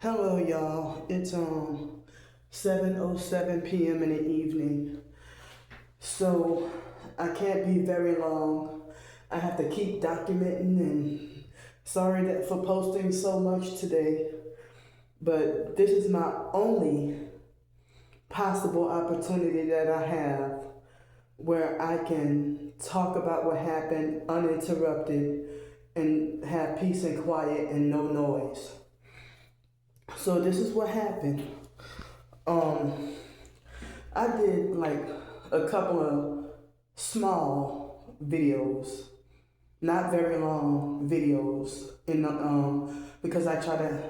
Hello, y'all. It's 7:07 p.m. in the evening, so I can't be very long. I have to keep documenting, and sorry that for posting so much today, but this is my only possible opportunity that I have where I can talk about what happened uninterrupted and have peace and quiet and no noise. So this is what happened. I did like a couple of small videos, not very long videos, in the, because I try to,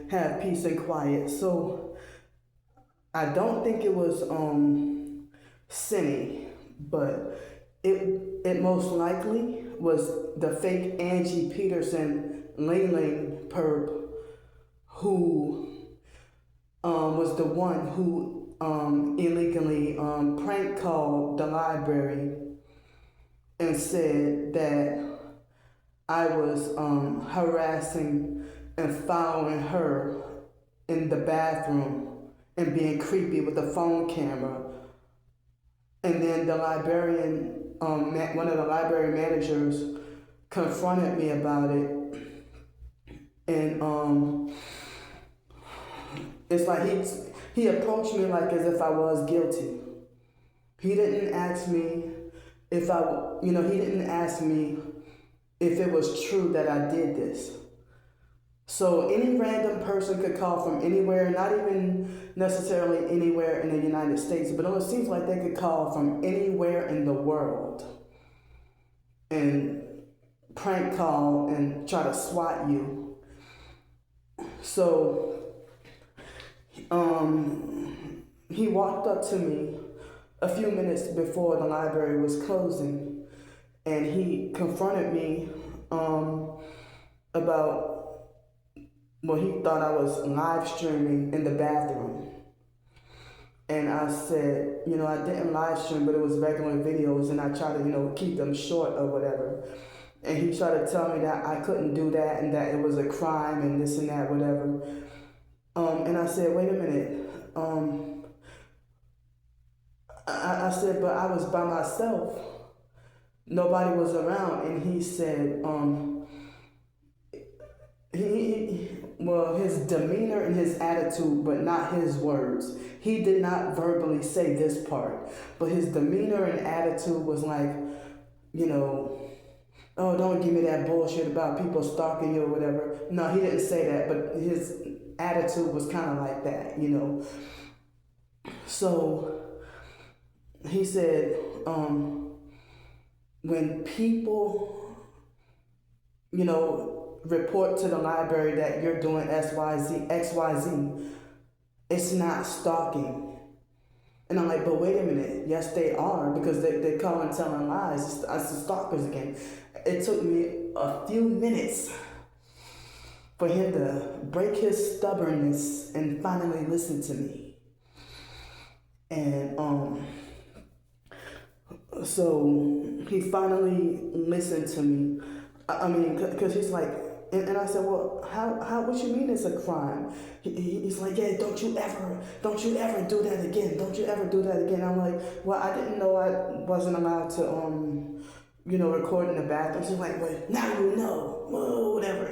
have peace and quiet. So I don't think it was sinny, but it most likely was the fake Angie Peterson LingLing perp who was the one who illegally prank called the library and said that I was harassing and following her in the bathroom and being creepy with the phone camera. And then the librarian, one of the library managers, confronted me about it, and it's like he approached me like as if I was guilty. He didn't ask me if he didn't ask me if it was true that I did this. So any random person could call from anywhere, not even necessarily anywhere in the United States, but it seems like they could call from anywhere in the world and prank call and try to swat you. So he walked up to me a few minutes before the library was closing, and he confronted me about, well, he thought I was live streaming in the bathroom. And I said, I didn't live stream, but it was regular videos, and I tried to, keep them short or whatever. And he tried to tell me that I couldn't do that and that it was a crime and this and that, whatever. And I said, wait a minute. I said, but I was by myself. Nobody was around. And he said, his demeanor and his attitude, but not his words. He did not verbally say this part, but his demeanor and attitude was like, oh, don't give me that bullshit about people stalking you or whatever. No, he didn't say that, but his attitude was kind of like that, So he said, when people, report to the library that you're doing XYZ, it's not stalking. And I'm like, but wait a minute. Yes, they are, because they call and telling lies. It's the stalkers again. It took me a few minutes for him to break his stubbornness and finally listen to me. And so he finally listened to me. I mean, because he's like, and I said, well, how, what you mean it's a crime? He's like, yeah, don't you ever do that again. Don't you ever do that again. I'm like, well, I didn't know I wasn't allowed to, record in the bathroom. She's like, well, now you know, whatever.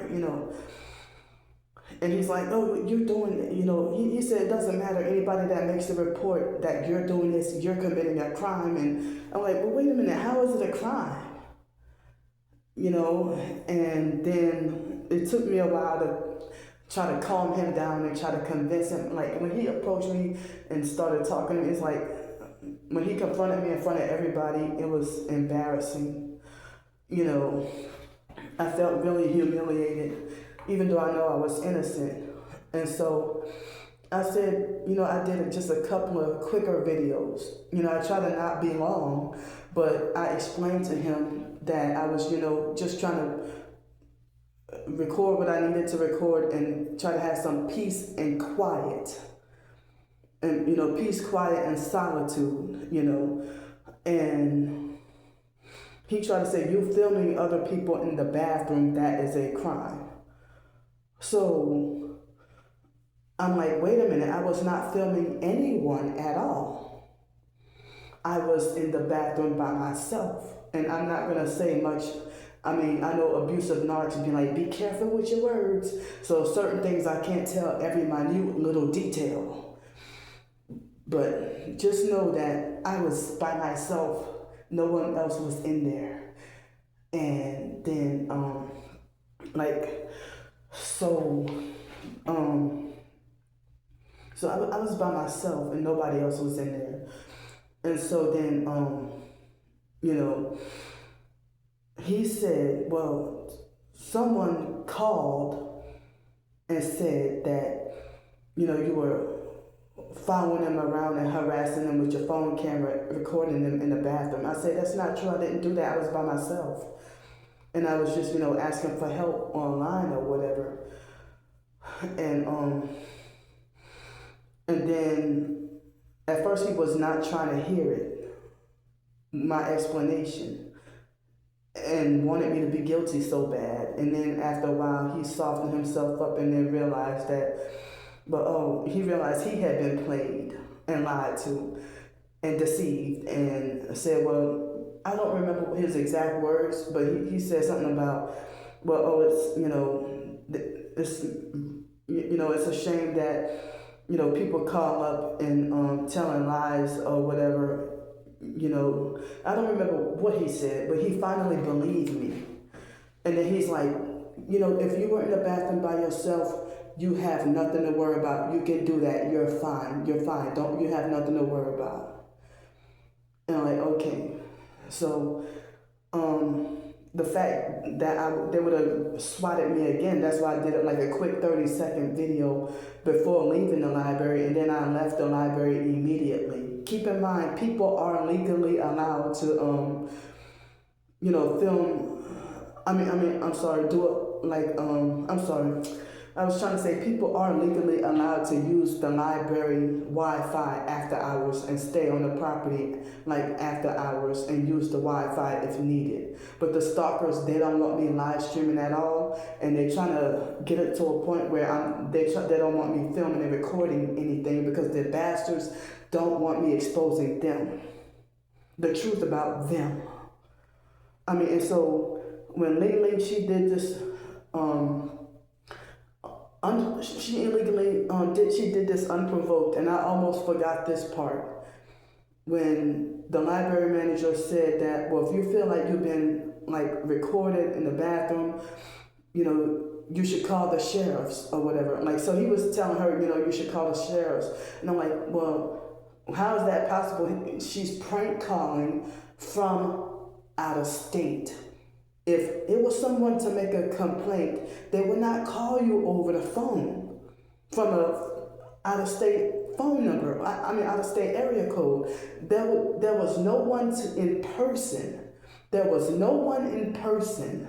And he's like, oh, you're doing it. He said it doesn't matter. Anybody that makes a report that you're doing this, you're committing a crime. And I'm like, well, wait a minute, how is it a crime? And then it took me a while to try to calm him down and try to convince him. Like, when he approached me and started talking, it's like, when he confronted me in front of everybody, it was embarrassing. I felt really humiliated, even though I know I was innocent. And so I said, I did just a couple of quicker videos. I try to not be long, but I explained to him that I was, just trying to record what I needed to record and try to have some peace and quiet. And, peace, quiet, and solitude, And he tried to say, you filming other people in the bathroom, that is a crime. So I'm like, wait a minute, I was not filming anyone at all. I was in the bathroom by myself. And I'm not gonna say much. I mean, I know abusive narcs be like, be careful with your words. So certain things I can't tell every minute little detail. But just know that I was by myself. No one else was in there. And then, like, so, so I was by myself and nobody else was in there. And so then, you know, he said, well, someone called and said that, you know, you were following them around and harassing them with your phone camera, recording them in the bathroom. I said, that's not true. I didn't do that. I was by myself. And I was just, you know, asking for help online or whatever. And then at first he was not trying to hear it, my explanation, and wanted me to be guilty so bad. And then after a while he softened himself up and then realized that, he realized he had been played and lied to and deceived, and said, well, I don't remember his exact words, but he said something about, it's, you know, it's, you know, it's a shame that, you know, people call up and telling lies or whatever, you know. I don't remember what he said, but he finally believed me. And then he's like, you know, if you were in the bathroom by yourself, you have nothing to worry about. You can do that. You're fine. You're fine. You have nothing to worry about. And I'm like, okay. So, the fact that they would have swatted me again, that's why I did it like a quick 30-second video before leaving the library, and then I left the library immediately. Keep in mind, people are legally allowed to, you know, film. I was trying to say people are legally allowed to use the library Wi-Fi after hours and stay on the property like after hours and use the Wi-Fi if needed. But the stalkers, they don't want me live streaming at all, and they're trying to get it to a point where they don't want me filming and recording anything because the bastards don't want me exposing them, the truth about them. I mean, and so when LingLing, she did this, she illegally did this unprovoked, and I almost forgot this part. When the library manager said that, well, if you feel like you've been like recorded in the bathroom, you know, you should call the sheriffs or whatever. Like, so he was telling her, you know, you should call the sheriffs. And I'm like, well, how is that possible? She's prank calling from out of state. If it was someone to make a complaint, they would not call you over the phone from a out-of-state phone number. Out of state area code. There was no one in person. There was no one in person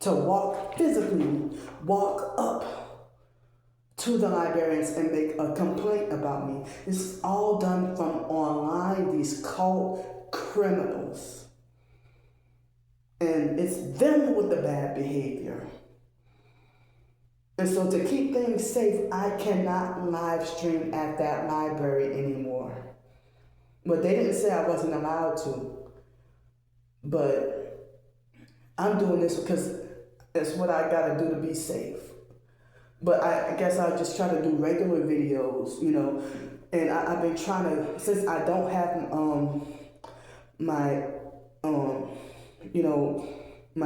to physically walk up to the librarians and make a complaint about me. This is all done from online, these cult criminals. And it's them with the bad behavior. And so to keep things safe, I cannot live stream at that library anymore. But they didn't say I wasn't allowed to. But I'm doing this because it's what I gotta do to be safe. But I guess I'll just try to do regular videos, you know. And I've been trying to, since I don't have my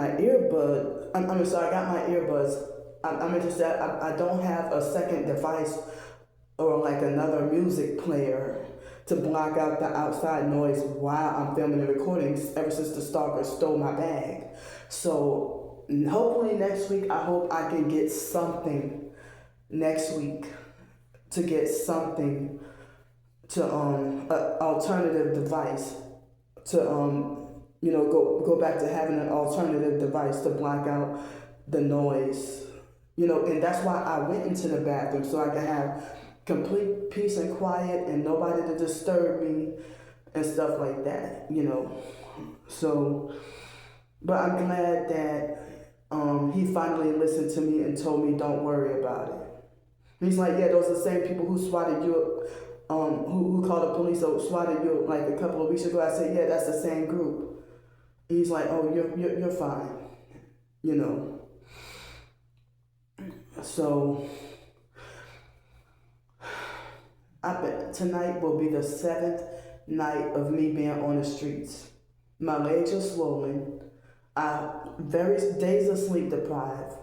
earbud. I got my earbuds. I'm interested. I don't have a second device or like another music player to block out the outside noise while I'm filming and recording ever since the stalker stole my bag. So hopefully next week, I hope I can get something next week to get something to an alternative device to go back to having an alternative device to block out the noise, and that's why I went into the bathroom, so I could have complete peace and quiet and nobody to disturb me and stuff like that, So, but I'm glad that he finally listened to me and told me don't worry about it. He's like, yeah, those are the same people who swatted you, who called the police or swatted you like a couple of weeks ago. I said, yeah, that's the same group. He's like, oh, you're fine, you know. So tonight will be the 7th night of me being on the streets. My legs are swollen. Days of sleep deprived.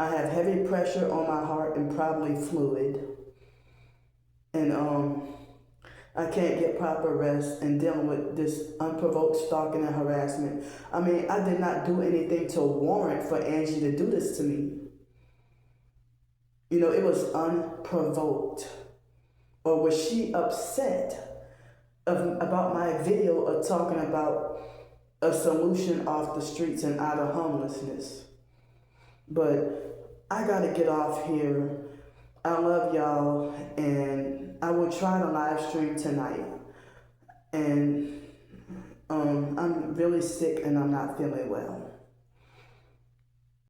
I have heavy pressure on my heart and probably fluid. And I can't get proper rest and dealing with this unprovoked stalking and harassment. I mean, I did not do anything to warrant for Angie to do this to me. You know, it was unprovoked. Or was she upset about my video of talking about a solution off the streets and out of homelessness? But I gotta get off here. I love y'all, and I will try to live stream tonight. And I'm really sick and I'm not feeling well.